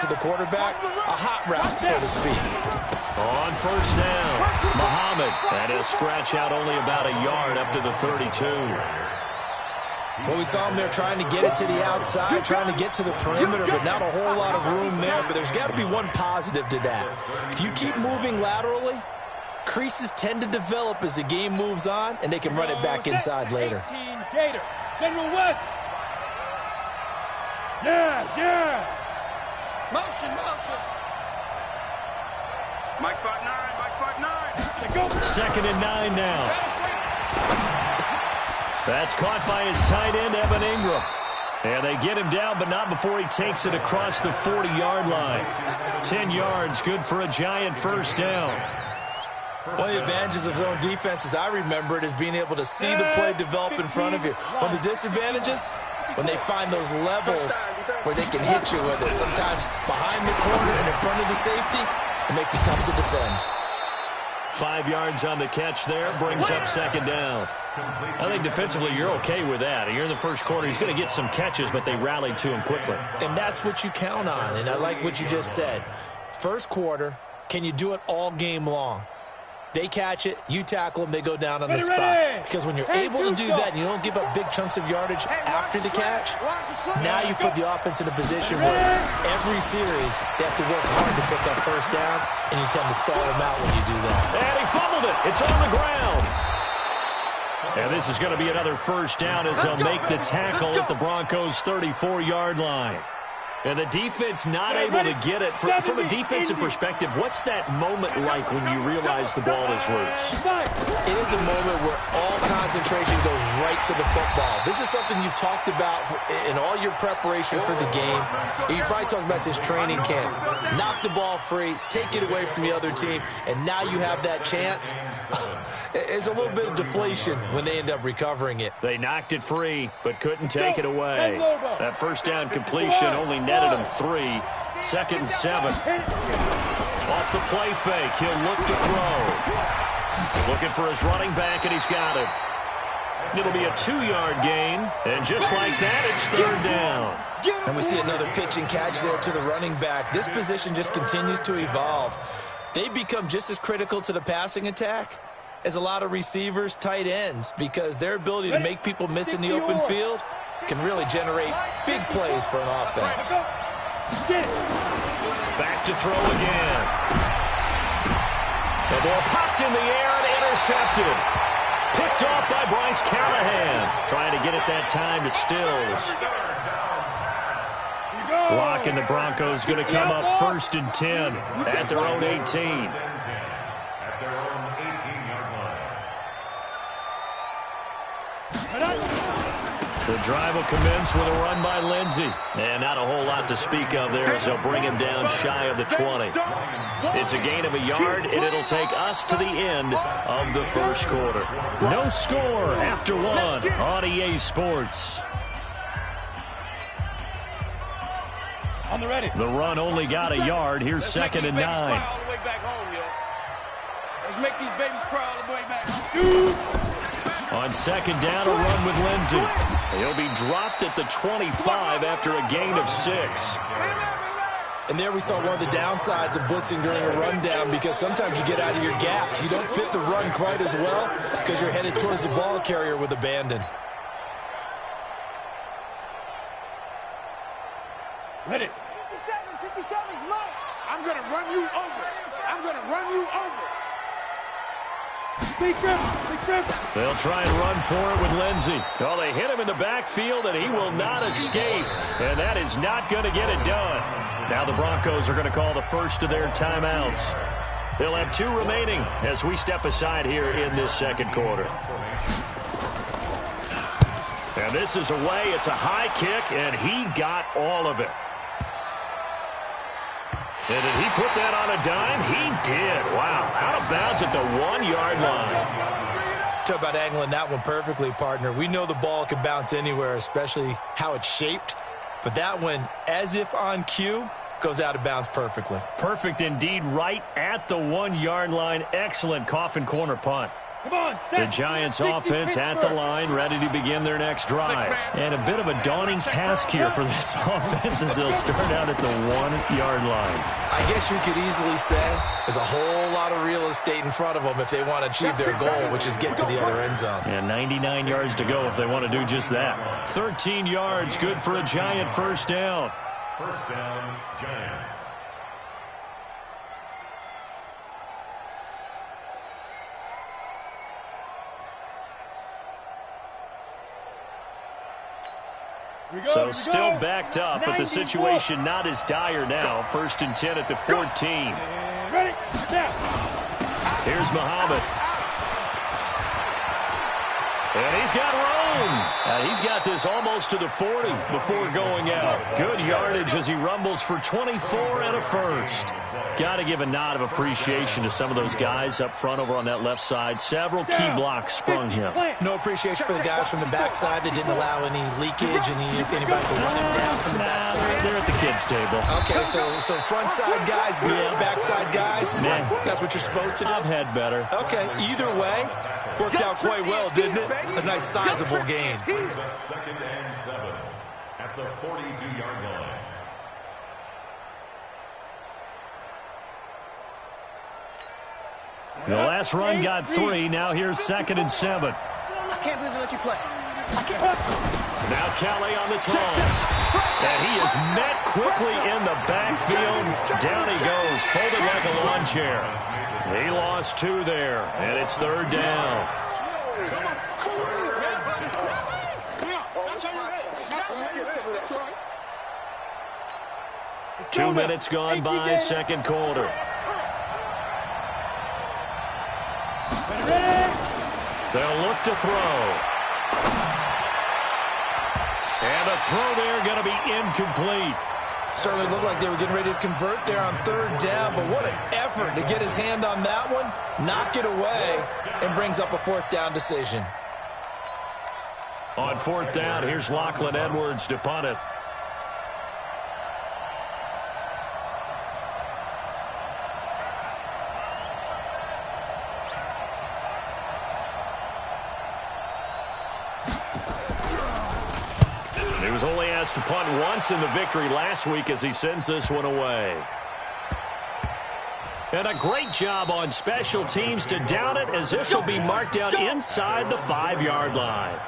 to the quarterback, a hot route, so to speak. On first down, Muhammad. And he'll scratch out only about a yard up to the 32. Well, we saw him there trying to get it to the outside, trying to get to the perimeter, but not a whole lot of room there. But there's got to be one positive to that. If you keep moving laterally, creases tend to develop as the game moves on, and they can run it back inside later. Gator, General West. Yes. Motion. Mike 5-9. Second and 9 now. That's caught by his tight end, Evan Ingram. And they get him down, but not before he takes it across the 40-yard line. 10 yards, good for a giant first down. One of the advantages of zone defense, as I remember it, is being able to see the play develop in front of you. One of the disadvantages, when they find those levels where they can hit you with it. Sometimes behind the corner and in front of the safety, it makes it tough to defend. 5 yards on the catch there, brings up second down. I think defensively you're okay with that. You're in the first quarter. He's going to get some catches, but they rallied to him quickly. And that's what you count on, and I like what you just said. First quarter, can you do it all game long? They catch it, you tackle them, they go down on the spot. Because when you're able to do that and you don't give up big chunks of yardage after the catch, now you put the offense in a position where every series they have to work hard to pick up first downs, and you tend to stall them out when you do that. And he fumbled it. It's on the ground. And this is going to be another first down as they'll make the tackle at the Broncos' 34-yard line. And the defense not able to get it. From a defensive perspective, what's that moment like when you realize the ball is loose? It is a moment where all concentration goes right to the football. This is something you've talked about in all your preparation for the game. You probably talked about since training camp. Knock the ball free, take it away from the other team, and now you have that chance. It's a little bit of deflation when they end up recovering it. They knocked it free, but couldn't take it away. That first down completion only netted him 3. 2nd and 7. Off the play fake, he'll look to throw. Looking for his running back, and he's got it. It'll be a 2-yard gain, and just like that, it's 3rd down. And we see another pitch and catch there to the running back. This position just continues to evolve. They become just as critical to the passing attack as a lot of receivers, tight ends, because their ability to make people miss in the open field can really generate big plays for an offense. Back to throw again. The ball popped in the air and intercepted. Picked off by Bryce Callahan. Trying to get it that time to Stills. Block, and the Broncos going to come up 1st and 10 at their own 18. The drive will commence with a run by Lindsey. And not a whole lot to speak of there as they'll bring him down shy of the 20. It's a gain of a yard, and it'll take us to the end of the first quarter. No score after 1 on EA Sports. On the ready. The run only got a yard. Here's 2nd and 9. Let's make these babies crawl all the way back home. On 2nd down, a run with Lindsey. He'll be dropped at the 25 after a gain of 6. And there we saw one of the downsides of blitzing during a rundown, because sometimes you get out of your gaps. You don't fit the run quite as well because you're headed towards the ball carrier with abandon. Ready. 57's Mike. I'm going to run you over. I'm going to run you over. Big grip. They'll try and run for it with Lindsey. Oh, they hit him in the backfield, and he will not escape. And that is not going to get it done. Now the Broncos are going to call the first of their timeouts. They'll have 2 remaining as we step aside here in this second quarter. And this is away. It's a high kick, and he got all of it. And did he put that on a dime? He did. Wow. Out of bounds at the 1-yard line. Talk about angling that one perfectly, partner. We know the ball can bounce anywhere, especially how it's shaped. But that one, as if on cue, goes out of bounds perfectly. Perfect indeed, right at the 1-yard line. Excellent coffin corner punt. The Giants offense at the line, ready to begin their next drive. And a bit of a daunting task here for this offense as they'll start out at the 1-yard line. I guess you could easily say there's a whole lot of real estate in front of them if they want to achieve their goal, which is get to the other end zone. And 99 yards to go if they want to do just that. 13 yards, good for a Giant first down. First down, Giants. So still backed up, but the situation not as dire now. 1st and 10 at the 14. Here's Muhammad. And he's got room. He's got this almost to the 40 before going out. Good yardage as he rumbles for 24 and a first. Got to give a nod of appreciation to some of those guys up front over on that left side. Several key blocks sprung him. No appreciation for the guys from the backside that didn't allow any leakage, if anybody could run him down from the backside. They're at the kids' table. Okay, so front side guys good, backside guys, that's what you're supposed to do? I've had better. Okay, either way, worked out quite well, didn't it? A nice sizable gain. 2nd and 7 at the 42-yard line. The last run got 3. Now here's 2nd and 7. I can't believe they let you play. Now Kelly on the toss. And he is met quickly in the backfield. Down he goes, folded like a lawn chair. He lost 2 there, and it's 3rd down. Two minutes gone by, 2nd quarter. They'll look to throw. And a throw there going to be incomplete. Certainly looked like they were getting ready to convert there on 3rd down, but what an effort to get his hand on that one, knock it away, and brings up a 4th down decision. On 4th down, here's Lachlan Edwards to punt it. He was only asked to punt once in the victory last week as he sends this one away. And a great job on special teams to down it as this will be marked out inside the 5-yard line.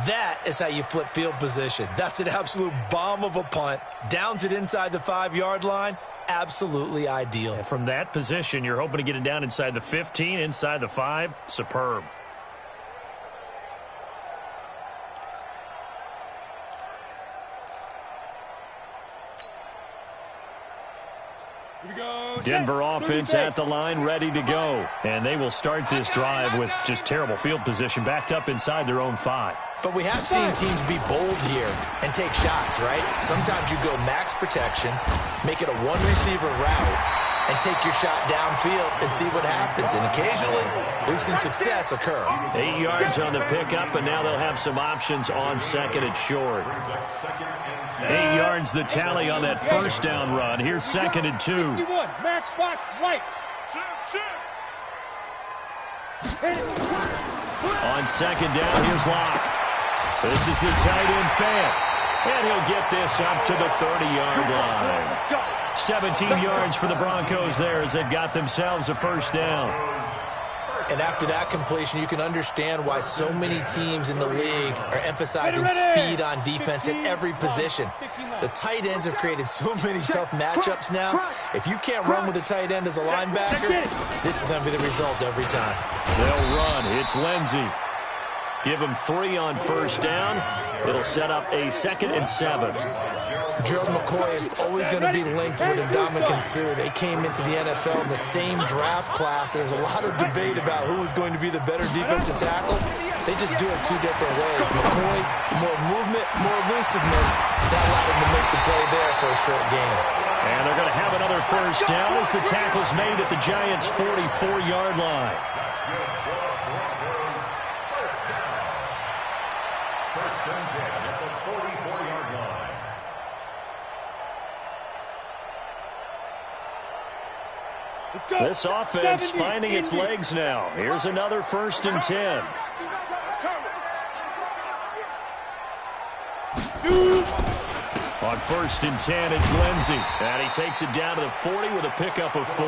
That is how you flip field position. That's an absolute bomb of a punt. Downs it inside the 5-yard line. Absolutely ideal. And from that position, you're hoping to get it down inside the 15, inside the 5. Superb. Denver offense at the line, ready to go. And they will start this drive with just terrible field position, backed up inside their own 5. But we have seen teams be bold here and take shots, right? Sometimes you go max protection, make it a one-receiver route, and take your shot downfield and see what happens. And occasionally, we've seen success occur. 8 yards on the pickup, and now they'll have some options on 2nd and short. 8 yards the tally on that 1st down run. Here's 2nd and 2. Max box right. On 2nd down, here's Locke. This is the tight end Fant. And he'll get this up to the 30-yard line. 17 yards for the Broncos there as they've got themselves a 1st down. And after that completion, you can understand why so many teams in the league are emphasizing speed on defense at every position. The tight ends have created so many tough matchups now. If you can't run with a tight end as a linebacker, this is going to be the result every time. They'll run. It's Lindsey. Give him 3 on 1st down. It'll set up a 2nd and 7. Gerald McCoy is always going to be linked with Ndamukong Suh. They came into the NFL in the same draft class. There's a lot of debate about who was going to be the better defensive tackle. They just do it 2 different ways. McCoy, more movement, more elusiveness. That allowed him to make the play there for a short gain. And they're going to have another 1st down as the tackle's made at the Giants' 44-yard line. This offense finding its legs now. Here's another 1st and 10. On 1st and 10, it's Lindsey. And he takes it down to the 40 with a pickup of 4.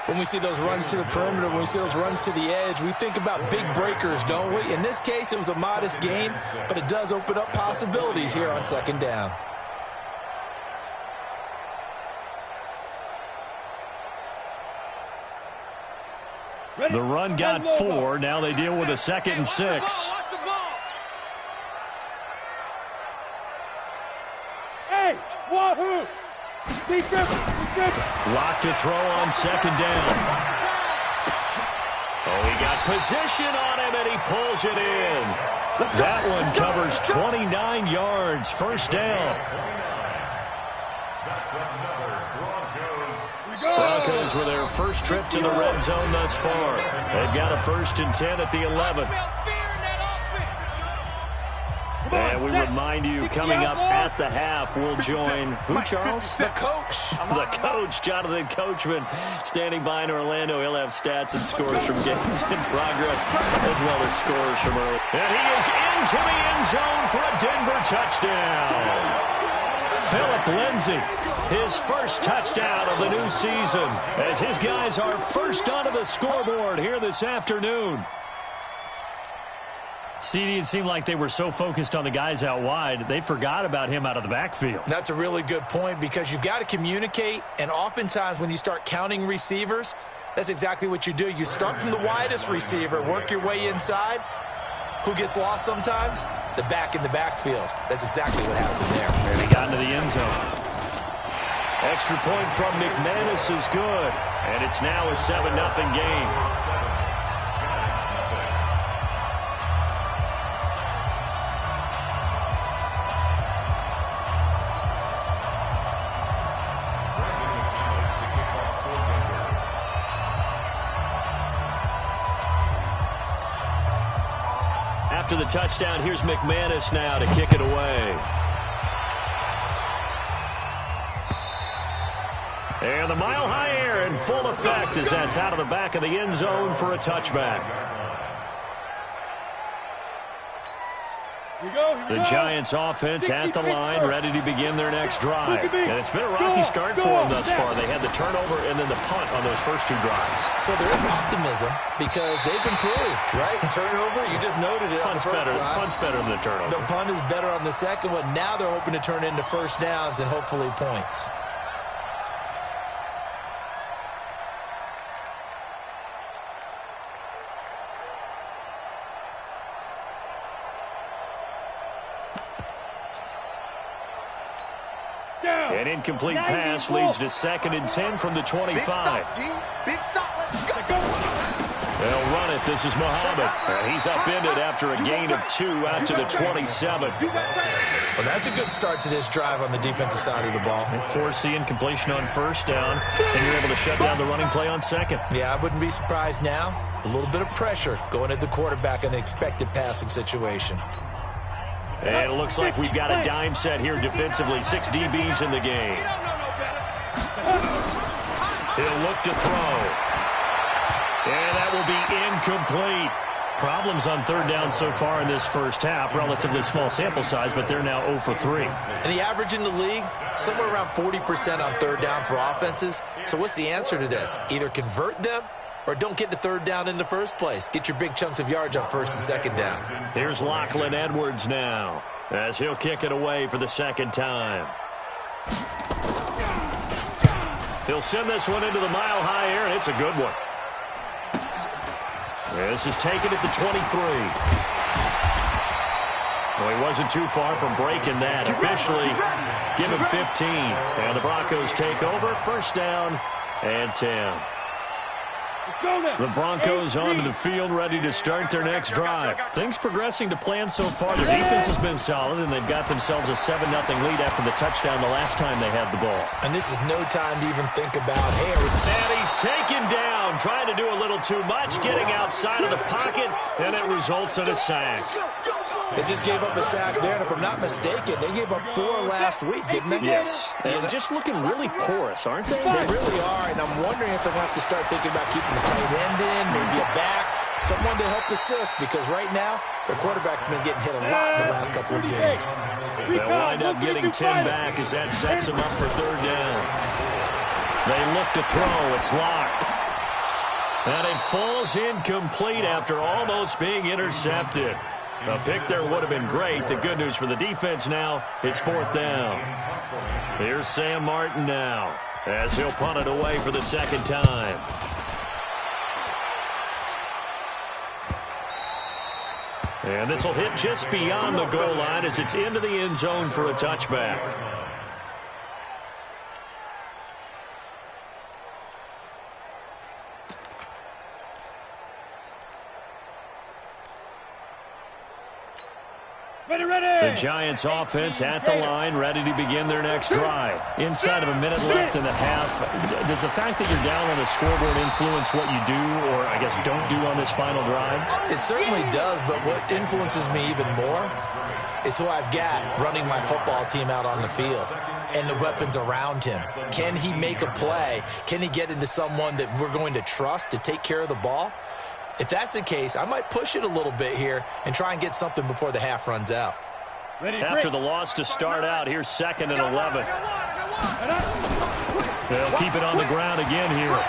When we see those runs to the perimeter, when we see those runs to the edge, we think about big breakers, don't we? In this case, it was a modest gain, but it does open up possibilities here on 2nd down. The run got 4. Now they deal with a 2nd and 6. Hey, wahoo! Lock to throw on 2nd down. Oh, he got position on him, and he pulls it in. That one covers 29 yards. 1st down. Broncos with their first trip to the red zone thus far. They've got a 1st and 10 at the 11. And we remind you, coming up at the half, we'll join who, Charles? The coach. The coach, Jonathan Coachman, standing by in Orlando. He'll have stats and scores from games in progress, as well as scores from early. And he is into the end zone for a Denver touchdown. Phillip Lindsay, his first touchdown of the new season, as his guys are first onto the scoreboard here this afternoon. CD, it seemed like they were so focused on the guys out wide, they forgot about him out of the backfield. That's a really good point, because you've got to communicate, and oftentimes when you start counting receivers, that's exactly what you do. You start from the widest receiver, work your way inside. Who gets lost sometimes? The back in the backfield. That's exactly what happened there. And he got into the end zone. Extra point from McManus is good, and it's now a 7-0 game. After the touchdown, here's McManus now to kick it away. And the mile-high air in full effect as that's out of the back of the end zone for a touchback. The Giants offense at the line, ready to begin their next drive. And it's been a rocky start for them thus far. They had the turnover and then the punt on those first 2 drives. So there is optimism because they've improved, right? Turnover, you just noted it. Punt's better than the turnover. The punt is better on the second one. Now they're hoping to turn into 1st downs and hopefully points. An incomplete pass leads to 2nd and 10 from the 25. Big stop, let's go. They'll run it. This is Muhammad. And he's upended after a gain of 2 out to the 27. Well, that's a good start to this drive on the defensive side of the ball. Forcing completion on 1st down, and you're able to shut down the running play on 2nd. Yeah, I wouldn't be surprised now. A little bit of pressure going at the quarterback in an expected passing situation. And it looks like we've got a dime set here defensively. 6 DBs in the game. He'll look to throw. And that will be incomplete. Problems on 3rd down so far in this first half. Relatively small sample size, but they're now 0 for 3. And the average in the league, somewhere around 40% on 3rd down for offenses. So what's the answer to this? Either convert them or don't get the 3rd down in the first place. Get your big chunks of yards on 1st and 2nd down. Here's Lachlan Edwards now as he'll kick it away for the 2nd time. He'll send this one into the mile-high air, and it's a good one. This is taken at the 23. Well, he wasn't too far from breaking that. Officially, give him 15. And the Broncos take over. 1st down and 10. The Broncos onto the field, ready to start their next drive. Things progressing to plan so far. Their defense has been solid, and they've got themselves a 7-0 lead after the touchdown the last time they had the ball. And this is no time to even think about, hey, and he's taken down, trying to do a little too much, getting outside of the pocket, and it results in a sack. They just gave up a sack there, and if I'm not mistaken, they gave up 4 last week, didn't they? Yes. And just looking really porous, aren't they? They really are, and I'm wondering if they're going to have to start thinking about keeping the tight end in, maybe a back, someone to help assist, because right now, their quarterback's been getting hit a lot in the last couple of games. They'll wind up getting 10 back as that sets them up for 3rd down. They look to throw. It's locked. And it falls incomplete after almost being intercepted. A pick there would have been great. The good news for the defense now, it's 4th down. Here's Sam Martin now as he'll punt it away for the 2nd time. And this will hit just beyond the goal line as it's into the end zone for a touchback. The Giants offense at the line, ready to begin their next drive. Inside of a minute left in the half, does the fact that you're down on the scoreboard influence what you do, or I guess don't do on this final drive? It certainly does, but what influences me even more is who I've got running my football team out on the field and the weapons around him. Can he make a play? Can he get into someone that we're going to trust to take care of the ball? If that's the case, I might push it a little bit here and try and get something before the half runs out. After the loss to start out, here's 2nd and 11. They'll keep it on the ground again here.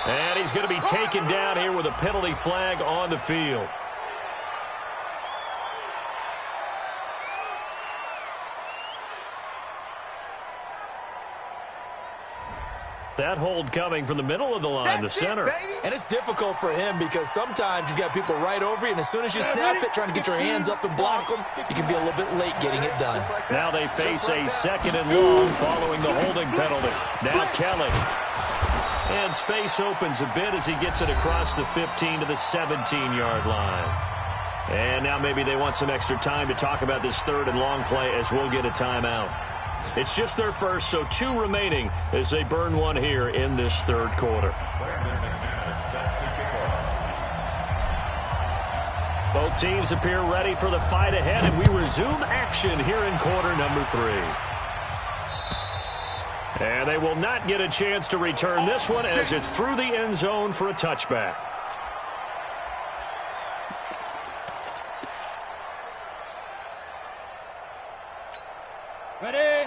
And he's going to be taken down here with a penalty flag on the field. That hold coming from the middle of the line, the center. And it's difficult for him because sometimes you've got people right over you, and as soon as you snap it, trying to get your hands up and block them, you can be a little bit late getting it done. Now they face a 2nd and long following the holding penalty. Now Kelly. And space opens a bit as he gets it across the 15 to the 17-yard line. And now maybe they want some extra time to talk about this 3rd and long play as we'll get a timeout. It's just their first, so 2 remaining as they burn one here in this 3rd quarter. Both teams appear ready for the fight ahead, and we resume action here in quarter number 3. And they will not get a chance to return this one as it's through the end zone for a touchback.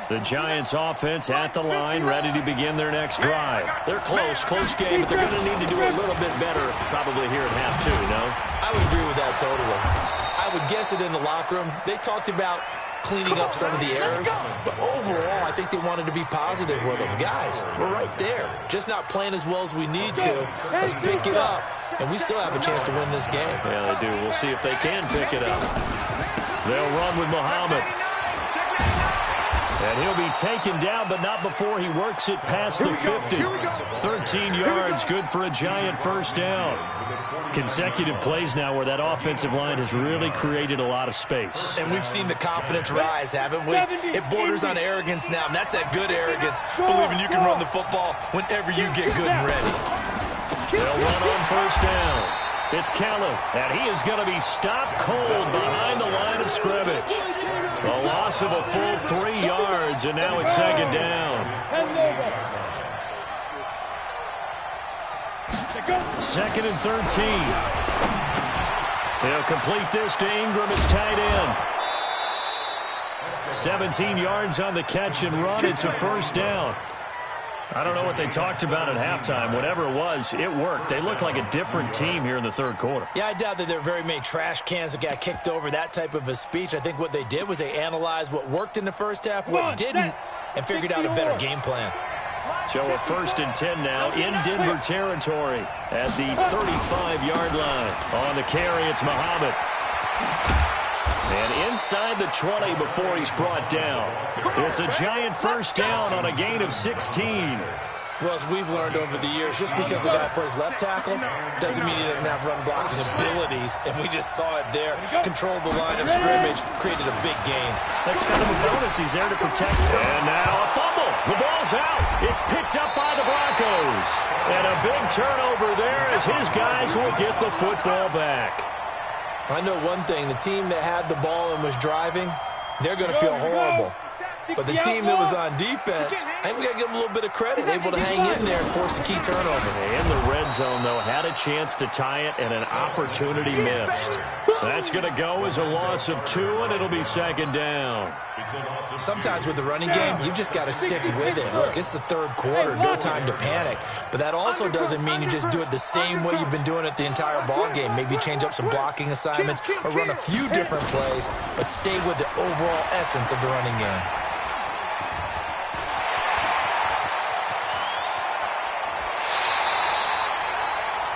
The Giants offense at the line, ready to begin their next drive. They're close game, but they're going to need to do a little bit better probably here at half 2, no? I would agree with that totally. I would guess it in the locker room. They talked about cleaning up some of the errors, but overall, I think they wanted to be positive with them. Guys, we're right there. Just not playing as well as we need to. Let's pick it up, and we still have a chance to win this game. Yeah, they do. We'll see if they can pick it up. They'll run with Muhammad. And he'll be taken down, but not before he works it past the 50. 13 yards, good for a Giant 1st down. Consecutive plays now where that offensive line has really created a lot of space. And we've seen the confidence rise, haven't we? It borders on arrogance now, and that's that good arrogance, believing you can run the football whenever you get good and ready. They'll run on 1st down. It's Kelly, and he is going to be stopped cold behind the line of scrimmage. A loss of a full 3 yards, and now it's 2nd down. 2nd and 13. They'll complete this to Ingram as tight end. 17 yards on the catch and run. It's a 1st down. I don't know what they talked about at halftime. Whatever it was, it worked. They look like a different team here in the 3rd quarter. Yeah, I doubt that there are very many trash cans that got kicked over, that type of a speech. I think what they did was they analyzed what worked in the 1st half, what didn't, and figured out a better game plan. So a 1st and 10 now in Denver territory at the 35-yard line. On the carry, it's Muhammad. And inside the 20 before he's brought down. It's a Giant 1st down on a gain of 16. Well, as we've learned over the years, just because a guy plays left tackle doesn't mean he doesn't have run blocking abilities, and we just saw it there. Controlled the line of scrimmage, created a big gain. That's kind of a bonus. He's there to protect. And now a fumble. The ball's out. It's picked up by the Broncos. And a big turnover there as his guys will get the football back. I know one thing. The team that had the ball and was driving, they're going to feel horrible. But the team that was on defense, I think we got to give them a little bit of credit, able to hang in there and force a key turnover. In the red zone, though, had a chance to tie it and an opportunity missed. That's going to go as a loss of 2, and it'll be second down. Sometimes with the running game, you've just got to stick with it. Look, it's the third quarter, no time to panic. But that also doesn't mean you just do it the same way you've been doing it the entire ball game. Maybe change up some blocking assignments or run a few different plays, but stay with the overall essence of the running game.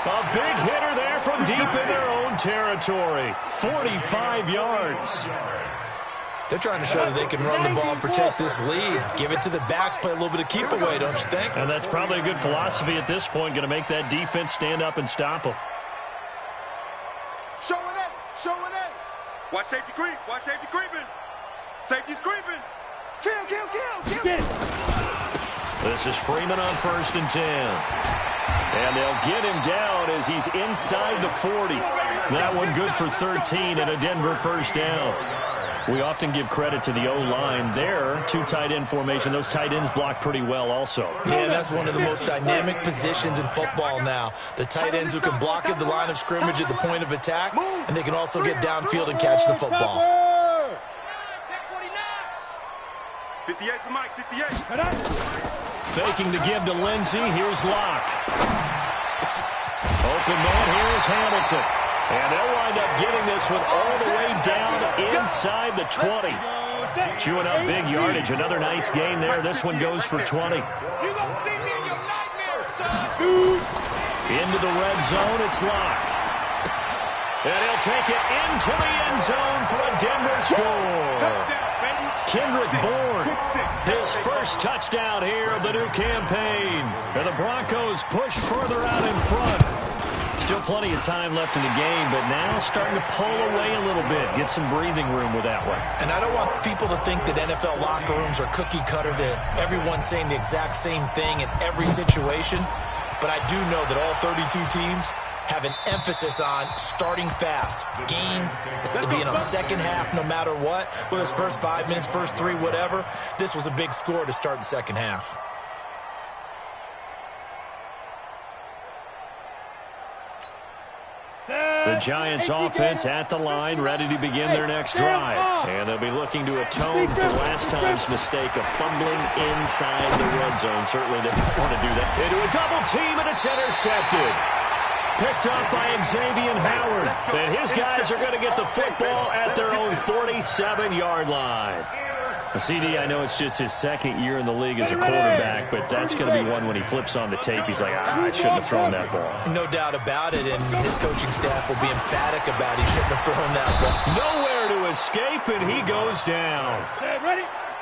A big hitter there from deep in their own territory. 45 yards. They're trying to show that they can run the ball and protect this lead. Give it to the backs, play a little bit of keep away, don't you think? And that's probably a good philosophy at this point, going to make that defense stand up and stop them. Showing it, showing it. Watch safety creep, watch safety creeping. Safety's creeping. Kill, kill, kill, kill. This is Freeman on 1st and 10. And they'll get him down as he's inside the 40. That one good for 13 and a Denver first down. We often give credit to the O-line there. 2 tight end formation. Those tight ends block pretty well also. Yeah, that's one of the most dynamic positions in football now. The tight ends who can block at the line of scrimmage at the point of attack, and they can also get downfield and catch the football. 58 for Mike, 58. Faking the give to Lindsey. Here's Locke. Open man, here's Hamilton. And they'll wind up getting this one all the way down inside the 20. Chewing up big yardage. Another nice gain there. This one goes for 20. Into the red zone, it's Locke. And he'll take it into the end zone for a Denver score. Kendrick Bourne, his first touchdown here of the new campaign. And the Broncos push further out in front. Still plenty of time left in the game, but now starting to pull away a little bit. Get some breathing room with that one. And I don't want people to think that NFL locker rooms are cookie cutter, that everyone's saying the exact same thing in every situation. But I do know that all 32 teams have an emphasis on starting fast. Game is to be in the second half no matter what. Whether it's first 5 minutes, first 3, whatever. This was a big score to start the second half. The Giants offense at the line, ready to begin their next drive. And they'll be looking to atone for last time's mistake of fumbling inside the red zone. Certainly they want to do that. Into a double team, and it's intercepted. Picked up by Xavier Howard. And his guys are going to get the football at their own 47-yard line. CD, I know it's just his second year in the league as a quarterback, but that's going to be one when he flips on the tape. He's like, I shouldn't have thrown that ball. No doubt about it, and his coaching staff will be emphatic about he shouldn't have thrown that ball. Nowhere to escape, and he goes down.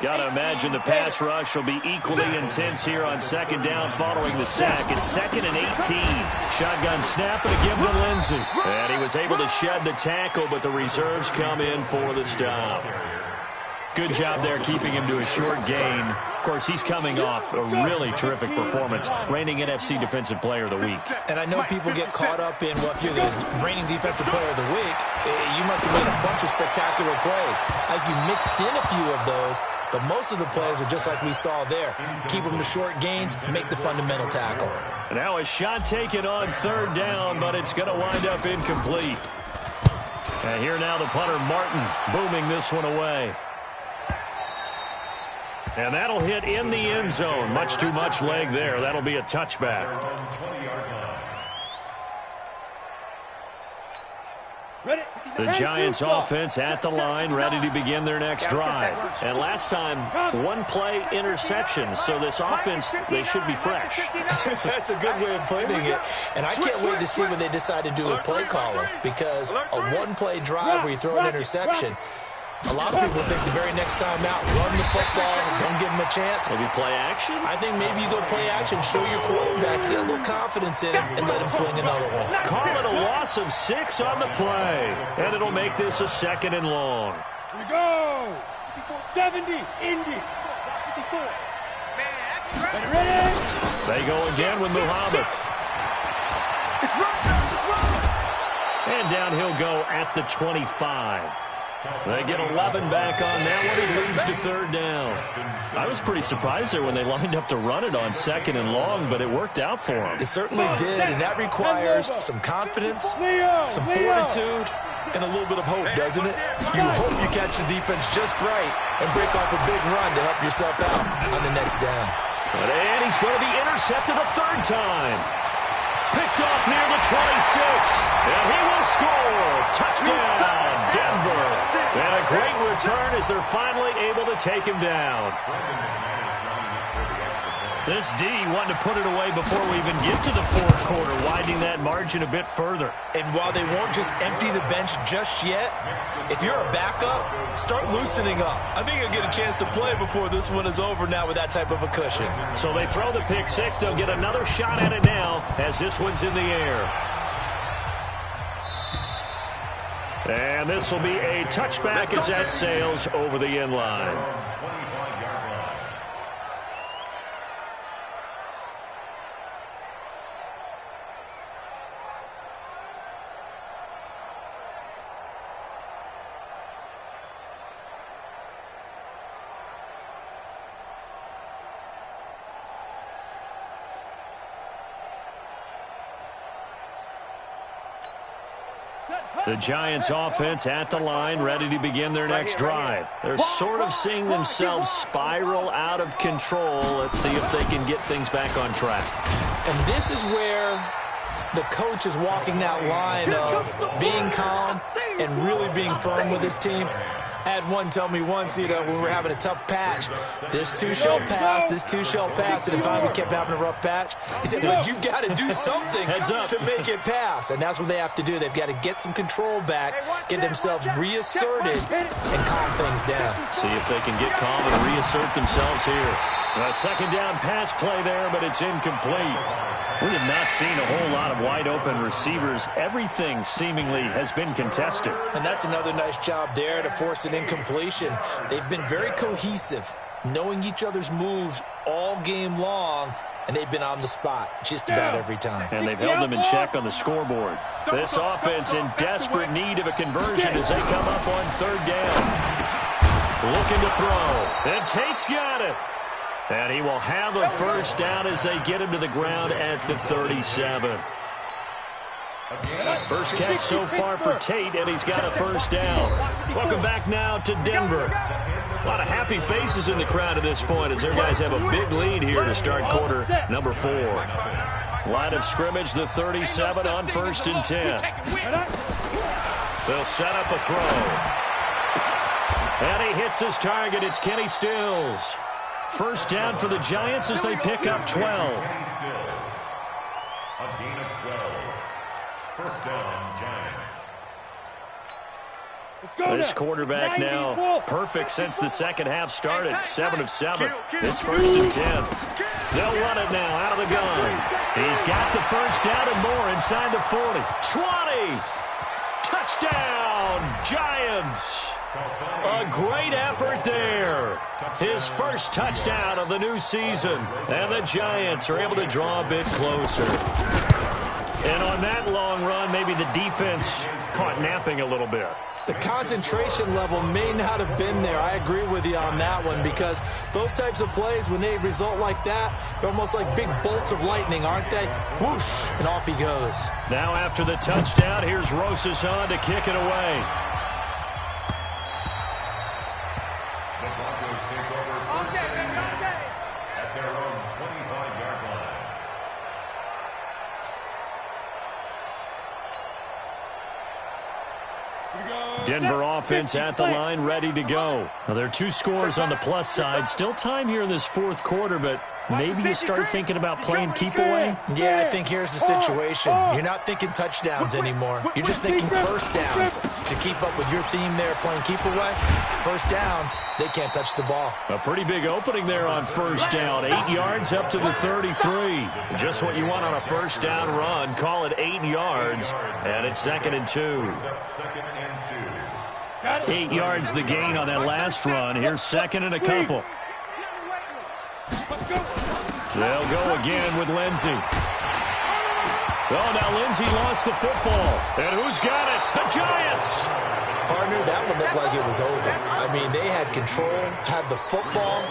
Got to imagine the pass rush will be equally intense here on second down following the sack. It's 2nd and 18. Shotgun snap and a give to Lindsey. And he was able to shed the tackle, but the reserves come in for the stop. Good job there keeping him to a short gain. Of course, he's coming off a really terrific performance, reigning NFC Defensive Player of the Week. And I know people get caught up in, well, if you're the reigning Defensive Player of the Week, you must have made a bunch of spectacular plays. Like you mixed in a few of those, but most of the plays are just like we saw there. Keep them to short gains, make the fundamental tackle. Now a shot taken on 3rd down, but it's going to wind up incomplete. And here now the punter, Martin, booming this one away. And that'll hit in the end zone. Much too much leg there. That'll be a touchback. The Giants offense at the line, ready to begin their next drive. And last time, 1-play interception. So this offense, they should be fresh. That's a good way of putting it. And I can't wait to see when they decide to do a play caller. Because a 1-play drive where you throw an interception, a lot of people think the very next time out, run the football, don't give him a chance. Maybe play action? I think maybe you go play action, show your quarterback, get a little confidence in him, and let him fling another one. Call it a loss of 6 on the play. And it'll make this a 2nd and long. Here we go. 70, Indy. 54. Ready? They go again with Muhammad. It's right. And down he'll go at the 25. They get 11 back on that one. It leads to third down. I was pretty surprised there when they lined up to run it on second and long, but it worked out for them. It certainly did, and that requires some confidence, some fortitude, and a little bit of hope, doesn't it? You hope you catch the defense just right and break off a big run to help yourself out on the next down. And he's going to be intercepted a third time. Picked off near the 26, and he will score. Touchdown, Denver. And a great return as they're finally able to take him down. This D wanted to put it away before we even get to the fourth quarter, widening that margin a bit further. And while they won't just empty the bench just yet, if you're a backup, start loosening up. I think you'll get a chance to play before this one is over now with that type of a cushion. So they throw the pick six. They'll get another shot at it now as this one's in the air. And this will be a touchback as that sails over the end line. The Giants offense at the line, ready to begin their next drive. They're sort of seeing themselves spiral out of control. Let's see if they can get things back on track. And this is where the coach is walking that line of being calm and really being firm with his team. I had one tell me once, when we were having a tough patch, this too shall pass, this too shall pass, and if finally we kept having a rough patch, he said, but you've got to do something to make it pass, and that's what they have to do. They've got to get some control back, get themselves reasserted, and calm things down. See if they can get calm and reassert themselves here. A second down pass play there, but it's incomplete. We have not seen a whole lot of wide-open receivers. Everything seemingly has been contested. And that's another nice job there to force an incompletion. They've been very cohesive, knowing each other's moves all game long, and they've been on the spot just about every time. And they've held them in check on the scoreboard. This offense in desperate need of a conversion as they come up on third down. Looking to throw. And Tate's got it. And he will have a first down as they get him to the ground at the 37. First catch so far for Tate, and he's got a first down. Welcome back now to Denver. A lot of happy faces in the crowd at this point as their guys have a big lead here to start quarter number 4. Line of scrimmage, the 37 on 1st and 10. They'll set up a throw. And he hits his target. It's Kenny Stills. First down for the Giants as they pick up 12. A gain of 12. First down, Giants. This quarterback now perfect since the second half started. 7 of 7. It's 1st and 10. They'll run it now out of the gun. He's got the first down and more inside the 40. 20. Touchdown, Giants. A great effort there. His first touchdown of the new season. And the Giants are able to draw a bit closer. And on that long run, maybe the defense caught napping a little bit. The concentration level may not have been there. I agree with you on that one because those types of plays, when they result like that, they're almost like big bolts of lightning, aren't they? Whoosh, and off he goes. Now after the touchdown, here's Rosas on to kick it away. Denver offense at the line, ready to go. Now, there are 2 scores on the plus side. Still time here in this fourth quarter, but maybe you start thinking about playing keep away? Yeah, I think here's the situation. You're not thinking touchdowns anymore. You're just thinking first downs. To keep up with your theme there, playing keep away, first downs, they can't touch the ball. A pretty big opening there on first down. 8 yards up to the 33. Just what you want on a first down run. Call it 8 yards, and it's 2nd and 2. 8 yards the gain on that last run. Here's 2nd and a couple. They'll go again with Lindsey. Oh, now Lindsey lost the football. And who's got it? The Giants. Partner, that one looked like it was over. I mean, they had control, had the football,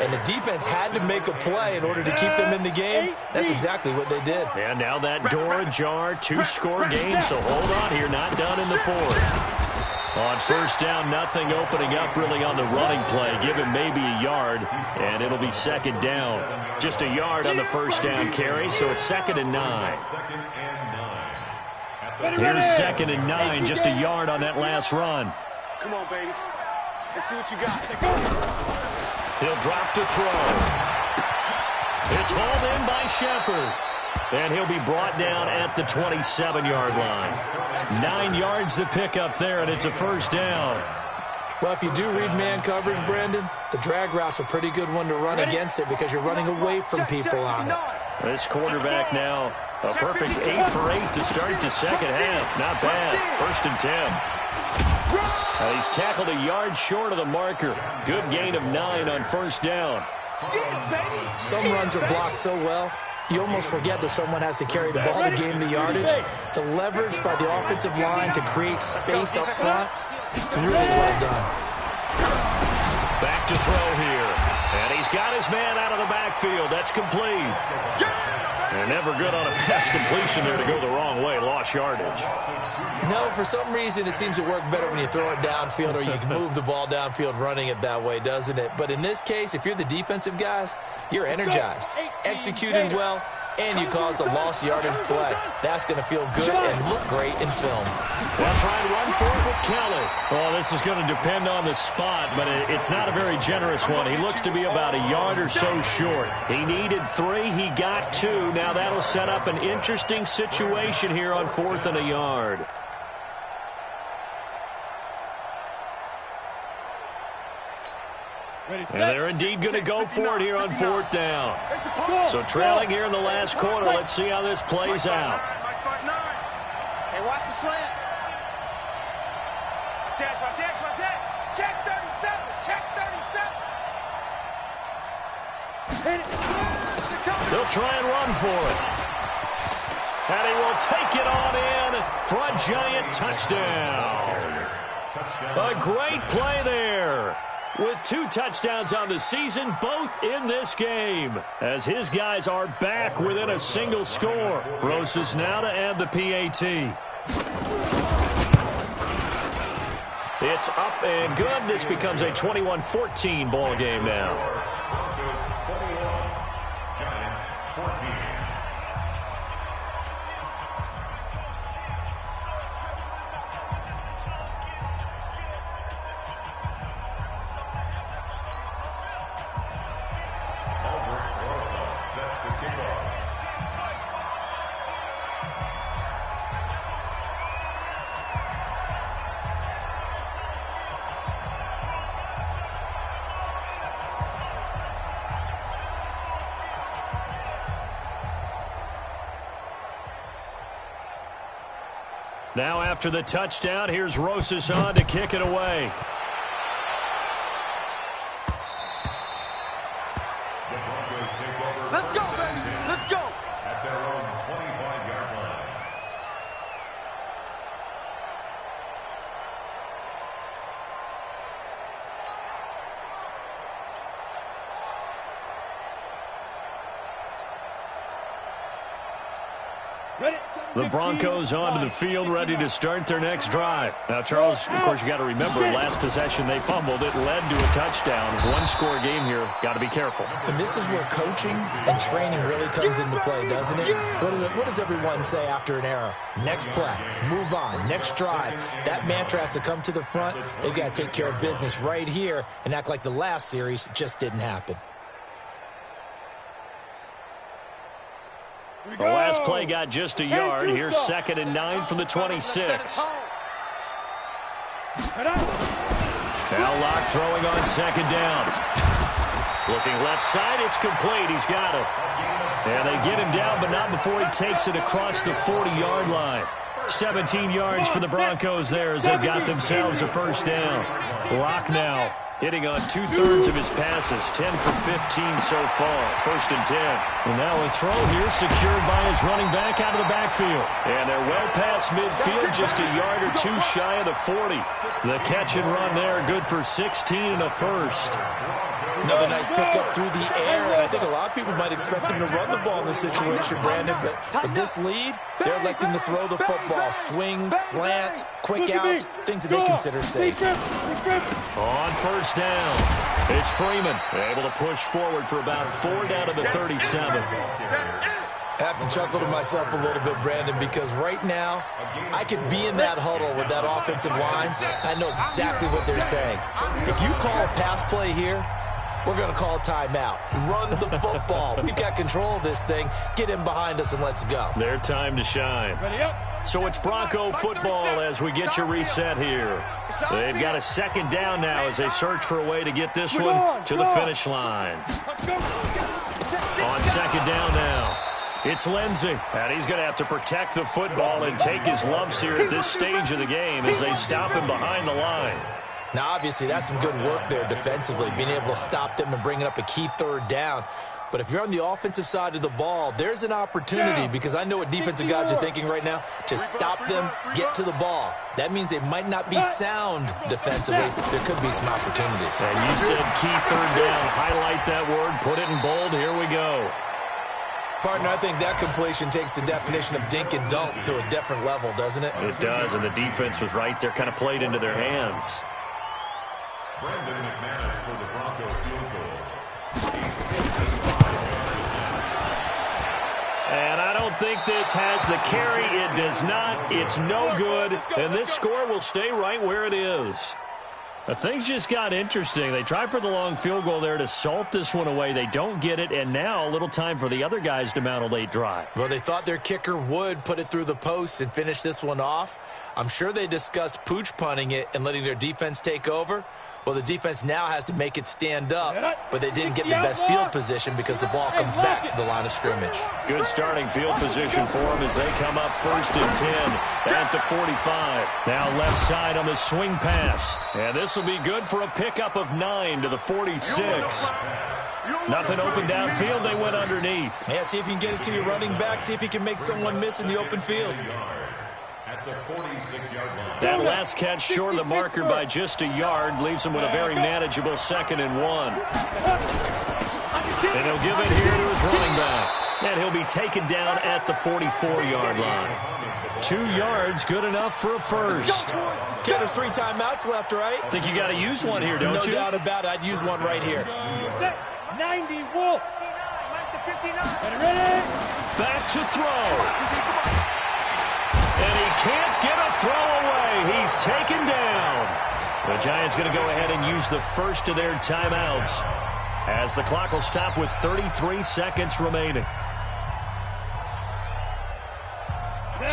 and the defense had to make a play in order to keep them in the game. That's exactly what they did. And now that door ajar, 2-score game, so hold on here, not done in the fourth. On first down, nothing opening up really on the running play. Give him maybe a yard, and it'll be second down. Just a yard on the first down carry, so it's 2nd and 9. Here's 2nd and 9, just a yard on that last run. Come on, baby. Let's see what you got. He'll drop to throw. It's hauled in by Shepard. And he'll be brought down at the 27-yard line. 9 yards to pick up there, and it's a first down. Well, if you do read man coverage, Brandon, the drag route's a pretty good one to run against it because you're running away from people on it. This quarterback now, a perfect 8 for 8 to start the second half. Not bad. 1st and 10. He's tackled a yard short of the marker. Good gain of 9 on first down. Some runs are blocked so well, you almost forget that someone has to carry the ball to gain the yardage. The leverage by the offensive line to create space up front, really well done. Back to throw here. And he's got his man out of the backfield. That's complete. And never good on a pass completion there to go the wrong way. Lost yardage. No, for some reason it seems to work better when you throw it downfield or you can move the ball downfield running it that way, doesn't it? But in this case, if you're the defensive guys, you're energized, executing well, and you caused a lost yardage play. That's going to feel good and look great in film. They'll try and run for it with Kelly. Oh, this is going to depend on the spot, but it's not a very generous one. He looks to be about a yard or so short. He needed 3. He got 2. Now that'll set up an interesting situation here on 4th and a yard. And they're indeed going to go for it here on 4th down. So trailing here in the last quarter. Let's see how this plays out. Hey, watch the slant. Check 37. Check 37. They'll try and run for it. And he will take it on in for a Giant touchdown. A great play there. With 2 touchdowns on the season, both in this game, as his guys are back within a single score. Rosas now to add the PAT. It's up and good. This becomes a 21-14 ball game now. Giants 14. Now after the touchdown, here's Rosas on to kick it away. The Broncos take over. Let's go, baby. Let's go. At their own 25-yard line. The Broncos onto the field, ready to start their next drive. Now, Charles, of course, you got to remember, last possession they fumbled. It led to a touchdown. 1-score game here. Got to be careful. And this is where coaching and training really comes into play, doesn't it? What does everyone say after an error? Next play, move on, next drive. That mantra has to come to the front. They've got to take care of business right here and act like the last series just didn't happen. The last play got just a yard. Here's 2nd and 9 from the 26. Now Locke throwing on 2nd down. Looking left side, it's complete. He's got it. And they get him down, but not before he takes it across the 40-yard line. 17 yards for the Broncos there as they've got themselves a first down. Locke now hitting on 2/3 of his passes, 10 for 15 so far, 1st and 10. And now a throw here secured by his running back out of the backfield. And they're well past midfield, just a yard or two shy of the 40. The catch and run there, good for 16 and a first. Another nice pickup through the air, and I think a lot of people might expect him to run the ball in this situation, Brandon, but with this lead, they're electing to throw the football. Swings, slants, quick outs, things that they consider safe. On first down, it's Freeman, able to push forward for about 4 down to the 37. I have to chuckle to myself a little bit, Brandon, because right now, I could be in that huddle with that offensive line. I know exactly what they're saying. If you call a pass play here, we're going to call a timeout. Run the football. We've got control of this thing. Get in behind us and let's go. Their time to shine. So it's Bronco football as we get you reset here. They've got a 2nd down now as they search for a way to get this one to the finish line. On 2nd down now, it's Lindsey. And he's going to have to protect the football and take his lumps here at this stage of the game as they stop him behind the line. Now, obviously, that's some good work there defensively, being able to stop them and bringing up a key 3rd down. But if you're on the offensive side of the ball, there's an opportunity, because I know what defensive guys are thinking right now, to stop them, get to the ball. That means they might not be sound defensively. There could be some opportunities. And you said key 3rd down. Highlight that word. Put it in bold. Here we go. Partner, I think that completion takes the definition of dink and dunk to a different level, doesn't it? It does, and the defense was right there, kind of played into their hands. Brandon McManus for the Broncos field goal. And I don't think this has the carry. It does not. It's no good. And this score will stay right where it is. Things just got interesting. They tried for the long field goal there to salt this one away. They don't get it, and now a little time for the other guys to mount a late drive. Well, they thought their kicker would put it through the post and finish this one off. I'm sure they discussed pooch punting it and letting their defense take over. Well, the defense now has to make it stand up, but they didn't get the best field position because the ball comes back to the line of scrimmage. Good starting field position for them as they come up 1st and 10 at the 45. Now left side on the swing pass. And this will be good for a pickup of 9 to the 46. Nothing open downfield. They went underneath. Yeah, see if you can get it to your running back. See if you can make someone miss in the open field. At the 46-yard line. That last catch short of the marker by just a yard leaves him with a very manageable 2nd and 1. And he'll give it here to his running back. And he'll be taken down at the 44-yard line. 2 yards, good enough for a first. Kid, there's 3 timeouts left, right? Think you got to use one here, don't you? No doubt about it. I'd use one right here. 90, Wolf. Ready? Back to throw. And he can't get a throw away. He's taken down. The Giants going to go ahead and use the first of their timeouts as the clock will stop with 33 seconds remaining.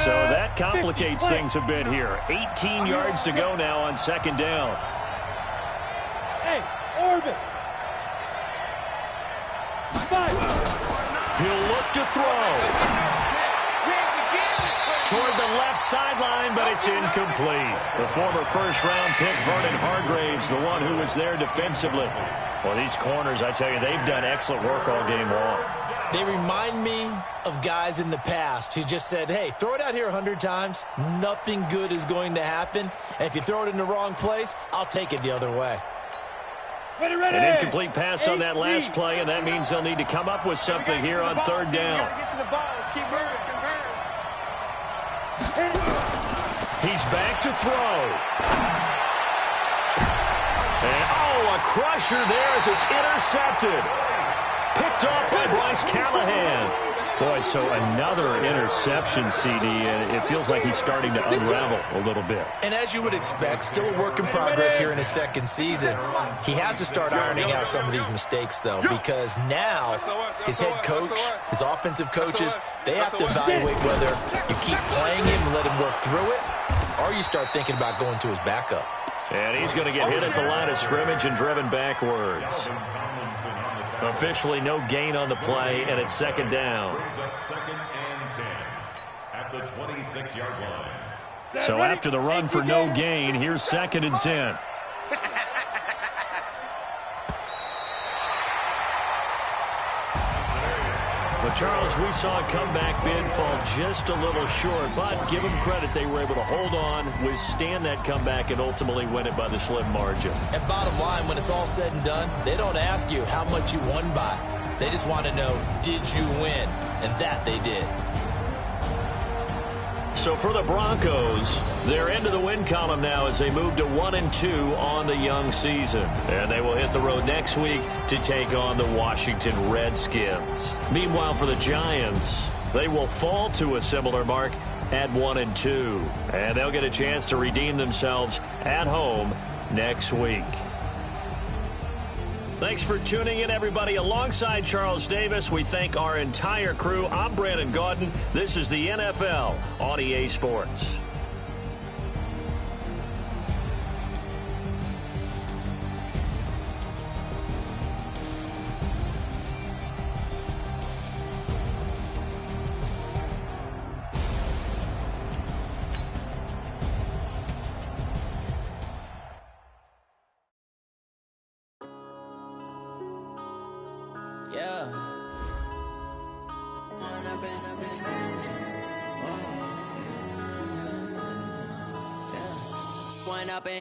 So that complicates things a bit here. 18 yards to go now on 2nd down. Hey, orbit. 5. He'll look to throw. Toward the left sideline, but it's incomplete. The former first-round pick, Vernon Hargraves, the one who was there defensively. Well, these corners, I tell you, they've done excellent work all game long. They remind me of guys in the past who just said, hey, throw it out here 100 times. Nothing good is going to happen. And if you throw it in the wrong place, I'll take it the other way. An incomplete pass on that last play, and that means they'll need to come up with something here on 3rd down. Get to the ball. Let's keep moving. He's back to throw. And, oh, a crusher there as it's intercepted. Picked off by Bryce Callahan. Boy, so another interception, CD, and it feels like he's starting to unravel a little bit. And as you would expect, still a work in progress here in his 2nd season. He has to start ironing out some of these mistakes, though, because now his head coach, his offensive coaches, they have to evaluate whether you keep playing him and let him work through it, or you start thinking about going to his backup. And he's going to get hit at the line of scrimmage and driven backwards. Officially no gain on the play, and it's 2nd down. at the 26-yard line. So after the run for no gain, here's 2nd and 10. But, Charles, we saw a comeback bid fall just a little short, but give them credit. They were able to hold on, withstand that comeback, and ultimately win it by the slim margin. And bottom line, when it's all said and done, they don't ask you how much you won by. They just want to know, did you win? And that they did. So for the Broncos, they're into the win column now as they move to 1-2 on the young season. And they will hit the road next week to take on the Washington Redskins. Meanwhile, for the Giants, they will fall to a similar mark at 1-2. And they'll get a chance to redeem themselves at home next week. Thanks for tuning in, everybody. Alongside Charles Davis, we thank our entire crew. I'm Brandon Gaudin. This is the NFL on EA Sports.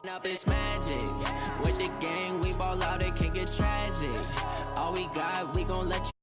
Up this magic with the gang, we ball out, it can get tragic. All we got, we gon' let you